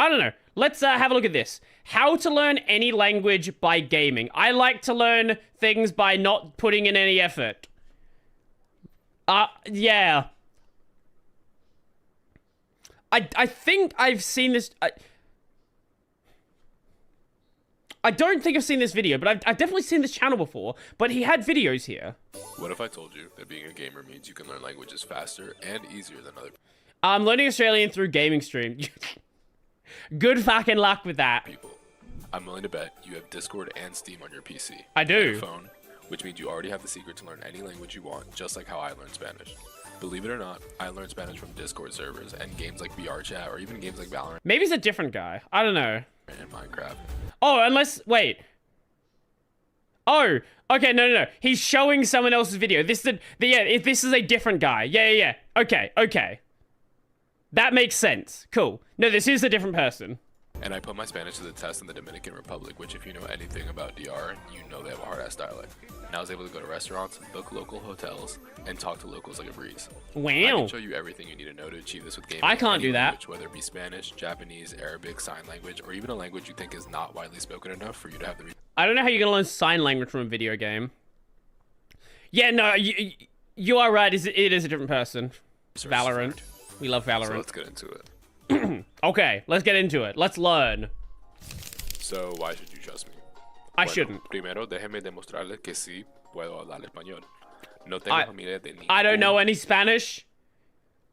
I don't know. Let's have a look at this. How to learn any language by gaming. I like to learn things by not putting in any effort. Yeah. I think I've seen this... I don't think I've seen this video, but I've definitely seen this channel before. But he had videos here. What if I told you that being a gamer means you can learn languages faster and easier than other I'm learning Australian through gaming stream. Good fucking luck with that. people? I'm willing to bet you have Discord and Steam on your PC. I do. And your phone, which means you already have the secret to learn any language you want, just like how I learned Spanish. Believe it or not, I learned Spanish from Discord servers and games like VRChat or even games like Valorant Maybe he's a different guy. I don't know. and Minecraft. Oh, unless... Wait. Oh, okay, no. He's showing someone else's video. This is this is a different guy. Yeah. Okay. That makes sense. Cool. No, this is a different person. And I put my Spanish to the test in the Dominican Republic, which if you know anything about DR, you know they have a hard-ass dialect. And I was able to go to restaurants, book local hotels, and talk to locals like a breeze. I Wow. can show you everything you need to know to achieve this with gaming. I can't Any do that. language, whether it be Spanish, Japanese, Arabic, sign language, or even a language you think is not widely spoken enough for you to have the I don't know how you're gonna learn sign language from a video game. Yeah, no, you are right. It is a different person. resources Valorant. for. We love So Valorant. let's get into it. Okay, let's get into it. Let's learn. So why should you trust me? I Bueno, shouldn't. Primero, déjeme demostrarle que sí puedo hablar español. No tengo familia de I don't know ningún any Spanish.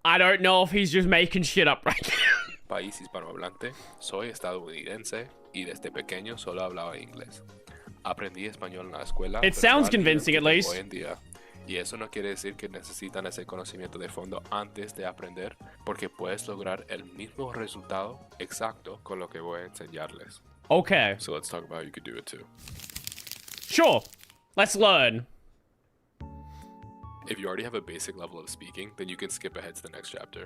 I don't know if he's just making shit up right now. país hispanohablante. Soy estadounidense y desde pequeño solo hablaba inglés. Aprendí español en la escuela. It pero sounds no al nivel convincing, que at tengo least. hoy en día. Y eso no quiere decir que necesitan ese conocimiento de fondo antes de aprender, porque puedes lograr el mismo resultado exacto con lo que voy a enseñarles. Okay, So let's talk about how you could do it too. sure. Let's learn. If you already have a basic level of speaking, then you can skip ahead to the next chapter.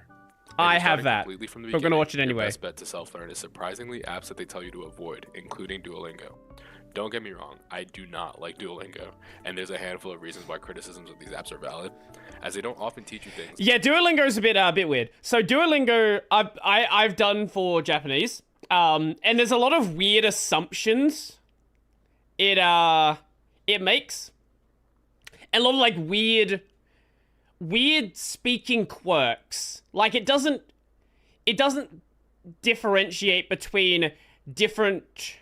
If I you're have starting that. completely from the We're gonna beginning, watch it anyway. Your best bet to self-learn is surprisingly apps that they tell you to avoid, including Duolingo. Don't get me wrong, I do not like Duolingo, and there's a handful of reasons why criticisms of these apps are valid, as they don't often teach you things. Yeah, Duolingo is a bit weird. So Duolingo, I've done for Japanese, and there's a lot of weird assumptions it makes, and a lot of like weird speaking quirks. Like it doesn't differentiate between different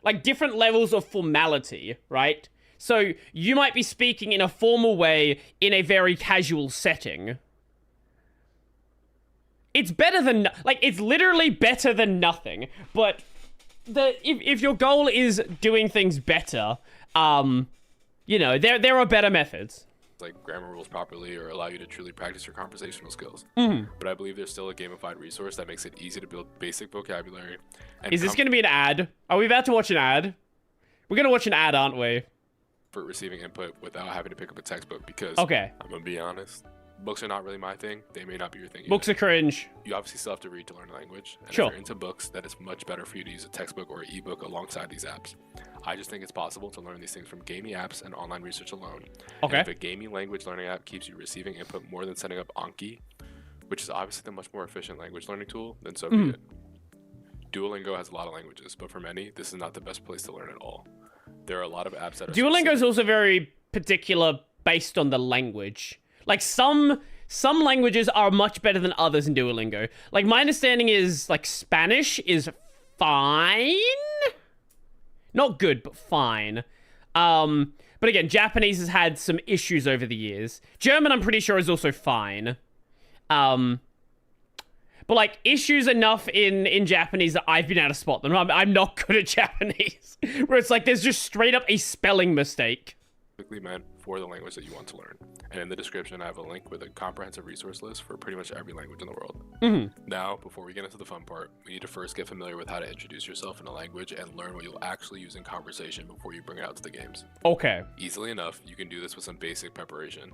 levels of formality, right? So you might be speaking in a formal way in a very casual setting. It's better than, it's literally better than nothing. But if your goal is doing things better, you know, there are better methods. Like grammar rules properly or allow you to truly practice your conversational skills. Mm-hmm. But I believe there's still a gamified resource that makes it easy to build basic vocabulary. And Is this going to be an ad? Are we about to watch an ad? We're going to watch an ad, aren't we? for receiving input without having to pick up a textbook, because Okay. I'm gonna be honest, books are not really my thing. They may not be your thing Books either. are cringe. You obviously still have to read to learn a language, and Sure. if you're into books, then it's much better for you to use a textbook or an ebook alongside these apps. I just think it's possible to learn these things from gaming apps and online research alone. Okay. And if a gaming language learning app keeps you receiving input more than setting up Anki, which is obviously the much more efficient language learning tool, then so be it. Duolingo has a lot of languages, but for many, this is not the best place to learn at all. There are a lot of apps that are Duolingo is also very particular based on the language. Like some languages are much better than others in Duolingo. Like my understanding is like Spanish is fine. Not good, but fine. But again, Japanese has had some issues over the years. German, I'm pretty sure, is also fine. But like issues enough in Japanese that I've been able to spot them. I'm not good at Japanese. Where it's like there's just straight up a spelling mistake. specifically meant for the language that you want to learn. And in the description, I have a link with a comprehensive resource list for pretty much every language in the world. Now, before we get into the fun part, we need to first get familiar with how to introduce yourself in a language and learn what you'll actually use in conversation before you bring it out to the games. Okay. Easily enough, you can do this with some basic preparation.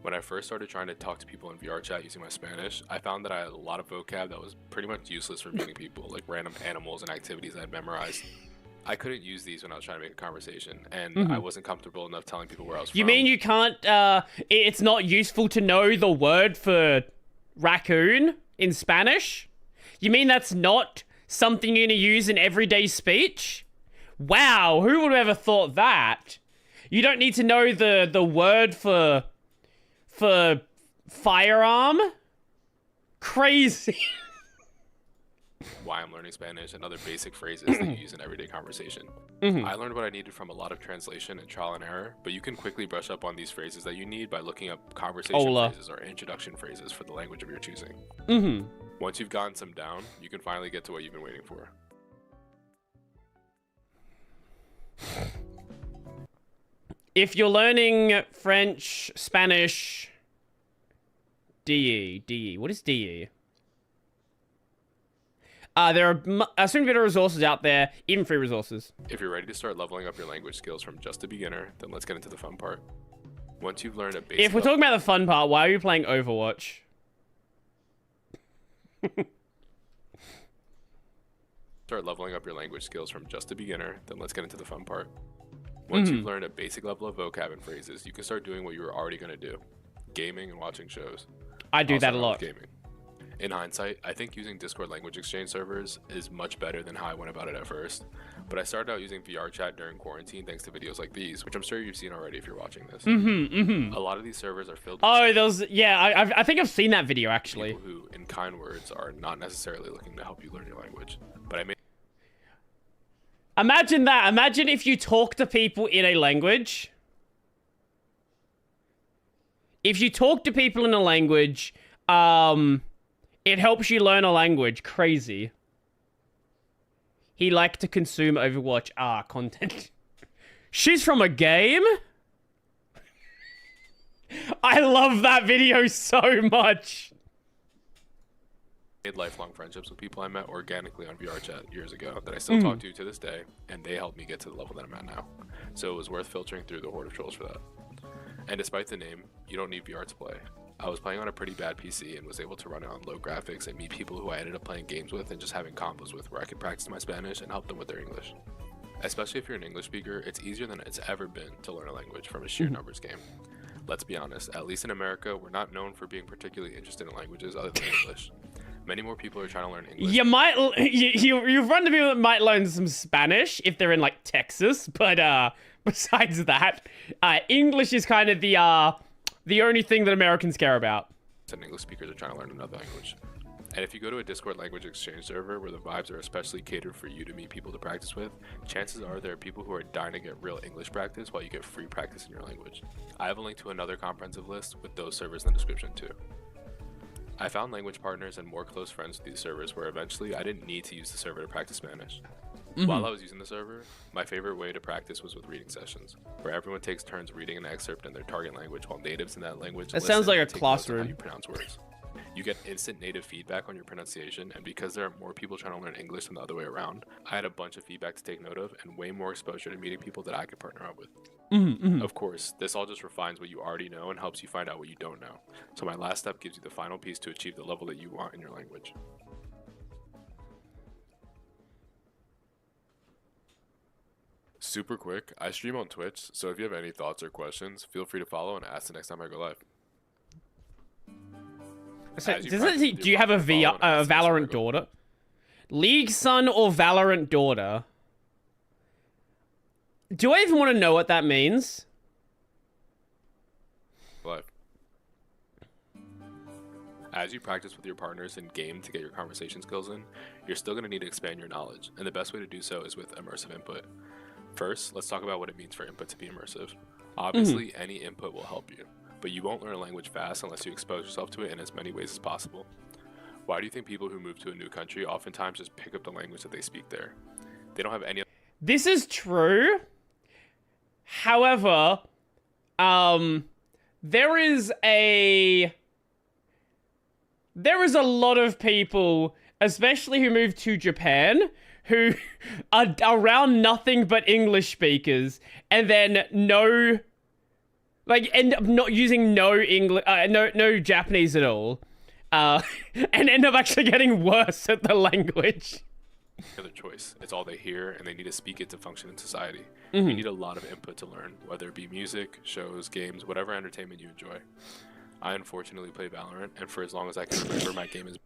When I first started trying to talk to people in VR chat using my Spanish, I found that I had a lot of vocab that was pretty much useless for meeting people, like random animals and activities I had memorized. I couldn't use these when I was trying to make a conversation, and I wasn't comfortable enough telling people where I was from. You mean you can't, it's not useful to know the word for raccoon in Spanish? You mean that's not something you're gonna use in everyday speech? Wow, who would have ever thought that? You don't need to know the word for firearm? Crazy. Why I'm learning Spanish and other basic phrases that you use in everyday conversation. I learned what I needed from a lot of translation and trial and error, but you can quickly brush up on these phrases that you need by looking up conversation phrases or introduction phrases for the language of your choosing. Once you've gotten some down, you can finally get to what you've been waiting for. If you're learning French, Spanish, DE. What is DE? There are some better resources out there, even free resources. If you're ready to start leveling up your language skills from just a beginner, then let's get into the fun part. Once you've learned a basic... If we're talking about the fun part, why are you playing Overwatch? Start leveling up your language skills from just a beginner, then let's get into the fun part. Once you've learned a basic level of vocab and phrases, you can start doing what you were already going to do. Gaming and watching shows. I do that a lot. Gaming. In hindsight, I think using Discord language exchange servers is much better than how I went about it at first. But I started out using VR chat during quarantine thanks to videos like these, which I'm sure you've seen already if you're watching this. A lot of these servers are filled with I think I've seen that video actually. people who, in kind words, are not necessarily looking to help you learn your language. But I made Imagine that. Imagine if you talk to people in a language. If you talk to people in a language, it helps you learn a language. Crazy. He liked to consume Overwatch content. She's from a game? I love that video so much. made lifelong friendships with people I met organically on VR chat years ago that I still talk to this day, and they helped me get to the level that I'm at now. So it was worth filtering through the horde of trolls for that. And despite the name, you don't need VR to play. I was playing on a pretty bad PC and was able to run it on low graphics and meet people who I ended up playing games with and just having combos with, where I could practice my Spanish and help them with their English. Especially if you're an English speaker, it's easier than it's ever been to learn a language from a sheer numbers game. Let's be honest, at least in America, we're not known for being particularly interested in languages other than English. Many more people are trying to learn English. You've run into people that might learn some Spanish if they're in like Texas, but besides that, English is kind of the only thing that Americans care about. And English speakers are trying to learn another language. And if you go to a Discord language exchange server where the vibes are especially catered for you to meet people to practice with, chances are there are people who are dying to get real English practice while you get free practice in your language. I have a link to another comprehensive list with those servers in the description too. I found language partners and more close friends with these servers where eventually I didn't need to use the server to practice Spanish. While I was using the server, my favorite way to practice was with reading sessions, where everyone takes turns reading an excerpt in their target language while natives in that language That sounds like a take notes of classroom. how you pronounce words. You get instant native feedback on your pronunciation, and because there are more people trying to learn English than the other way around, I had a bunch of feedback to take note of and way more exposure to meeting people that I could partner up with. Of course, this all just refines what you already know and helps you find out what you don't know. So my last step gives you the final piece to achieve the level that you want in your language. Super quick, I stream on Twitch, so if you have any thoughts or questions, feel free to follow and ask the next time I go live. So, do you have a Valorant daughter? League son or Valorant daughter? Do I even want to know what that means? Live. As you practice with your partners in game to get your conversation skills in, you're still going to need to expand your knowledge, and the best way to do so is with immersive input. First, let's talk about what it means for input to be immersive. Obviously, any input will help you, but you won't learn a language fast unless you expose yourself to it in as many ways as possible. Why do you think people who move to a new country oftentimes just pick up the language that they speak there? They don't have any... This is true. However, there is a lot of people, especially who move to Japan, who are around nothing but English speakers, and then end up not using no Japanese at all, and end up actually getting worse at the language. Other choice. It's all they hear, and they need to speak it to function in society. You need a lot of input to learn, whether it be music, shows, games, whatever entertainment you enjoy. I unfortunately play Valorant, and for as long as I can remember, my game is...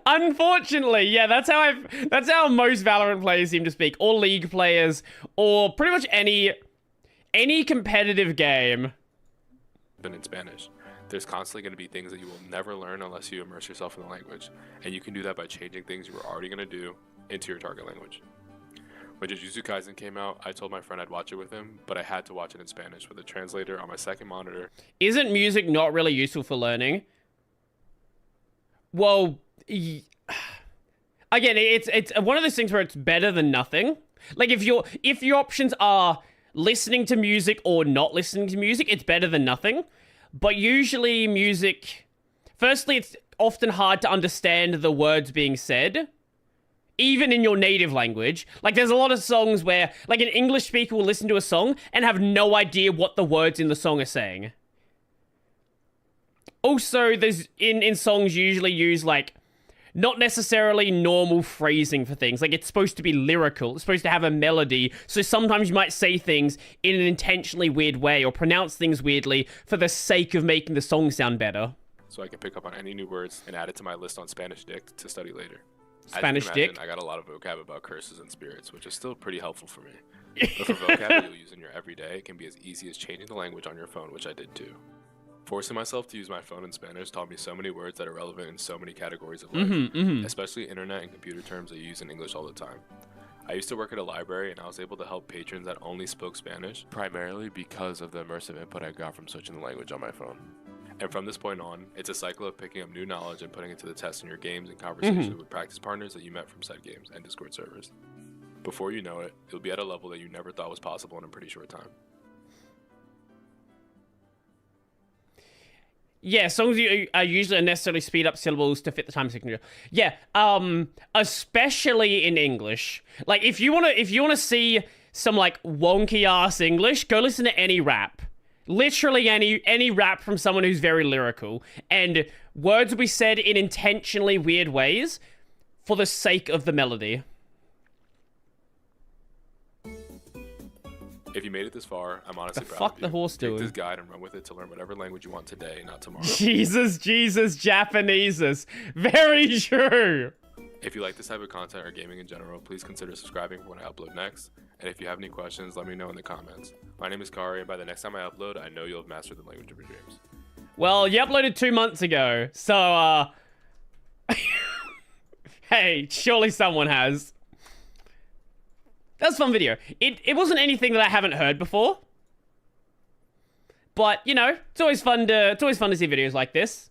Unfortunately, yeah, that's how most Valorant players seem to speak, or League players, or pretty much any competitive game. But in Spanish, there's constantly going to be things that you will never learn unless you immerse yourself in the language, and you can do that by changing things you were already going to do into your target language. When Jujutsu Kaisen came out, I told my friend I'd watch it with him, but I had to watch it in Spanish with a translator on my second monitor. Isn't music not really useful for learning? Well, again, it's one of those things where it's better than nothing. Like if your options are listening to music or not listening to music, it's better than nothing. But usually music, firstly, it's often hard to understand the words being said, even in your native language. Like there's a lot of songs where like an English speaker will listen to a song and have no idea what the words in the song are saying. Also, there's in songs usually use like not necessarily normal phrasing for things. Like it's supposed to be lyrical. It's supposed to have a melody. So sometimes you might say things in an intentionally weird way or pronounce things weirdly for the sake of making the song sound better. So I can pick up on any new words and add it to my list on Spanish Dick to study later. Spanish Dick? I got a lot of vocab about curses and spirits, which is still pretty helpful for me. But for vocab that you'll use in your everyday, it can be as easy as changing the language on your phone, which I did too. Forcing myself to use my phone in Spanish taught me so many words that are relevant in so many categories of life, especially internet and computer terms that you use in English all the time. I used to work at a library and I was able to help patrons that only spoke Spanish, primarily because of the immersive input I got from switching the language on my phone. And from this point on, it's a cycle of picking up new knowledge and putting it to the test in your games and conversations with practice partners that you met from said games and Discord servers. Before you know it, you'll be at a level that you never thought was possible in a pretty short time. Yeah, songs usually unnecessarily speed up syllables to fit the time signature. Yeah, especially in English. Like if you wanna see some like wonky ass English, go listen to any rap. Literally any rap from someone who's very lyrical, and words will be said in intentionally weird ways for the sake of the melody. If you made it this far, I'm honestly proud of you. Fuck the horse doing? Take this guide and run with it to learn whatever language you want today, not tomorrow. Jesus, Japaneses. Very true. If you like this type of content or gaming in general, please consider subscribing for when I upload next. And if you have any questions, let me know in the comments. My name is Kari, and by the next time I upload, I know you'll have mastered the language of your dreams. Well, you uploaded 2 months ago, so, hey, surely someone has. That was a fun video. It wasn't anything that I haven't heard before. But, you know, it's always fun to see videos like this.